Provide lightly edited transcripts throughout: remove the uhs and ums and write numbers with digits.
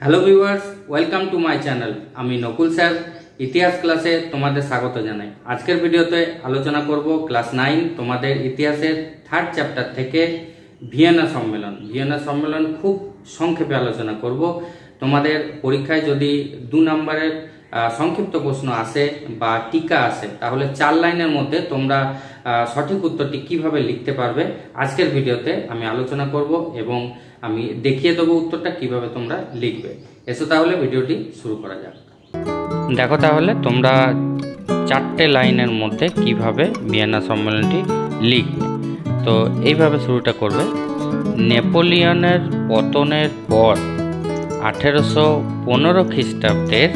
Hello viewers, welcome to my channel. আমি Nakul sir ইতিহাস ক্লাসে তোমাদের স্বাগত জানাই। আজকের ভিডিওতে আলোচনা করব ক্লাস 9 তোমাদের ইতিহাসের 3rd চ্যাপ্টার থেকে ভিয়েনা সম্মেলন। ভিয়েনা সম্মেলন খুব সংক্ষেপে আলোচনা করব। তোমাদের পরীক্ষায় যদি 2 নম্বরের সংক্ষিপ্ত প্রশ্ন আসে বা টিকা আসে, তাহলে 4 লাইনের মধ্যে তোমরা সঠিক উত্তরটি কিভাবে লিখতে পারবে আজকের ভিডিওতে আমি আলোচনা করব এবং আমি দেখিয়ে দেবো উত্তরটা কিভাবে তোমরা লিখবে। এসো তাহলে ভিডিওটি শুরু করা যাক। দেখো তাহলে তোমরা 4টে লাইনের মধ্যে কিভাবে ভিয়েনা সম্মেলনটি লিখবে। তো এইভাবে শুরুটা করবে। নেপোলিয়নের পতনের পর 1815 খ্রিস্টাব্দের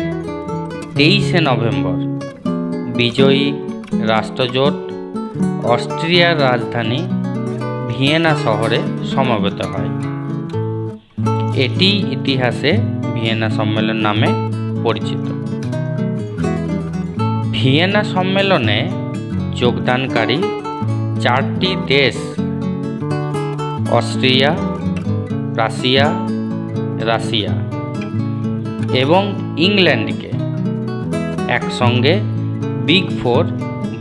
23শে নভেম্বর বিজয়ী রাষ্ট্রজোট অস্ট্রিয়ার রাজধানী ভিয়েনা শহরে সমবেত হয়। এটি ইতিহাসে ভিয়েনা সম্মেলন নামে পরিচিত। ভিয়েনা সম্মেলনে যোগদানকারী 4টি দেশ অস্ট্রিয়া, রাশিয়া এবং ইংল্যান্ডকে একসঙ্গে বিগ ফোর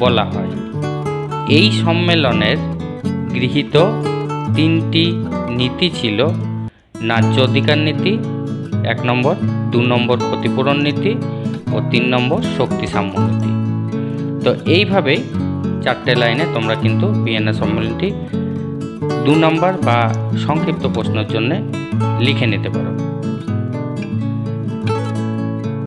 বলা হয়। এই সম্মেলনের গৃহীত 3টি নীতি ছিল ন্যায্য অধিকার নীতি 1 নম্বর, 2 নম্বর ক্ষতিপূরণ নীতি ও 3 নম্বর শক্তি সাম্য নীতি। তো এইভাবেই 4টে লাইনে তোমরা কিন্তু ভিয়েনা সম্মেলনটি 2 নম্বর বা সংক্ষিপ্ত প্রশ্নের জন্য লিখে নিতে পারো।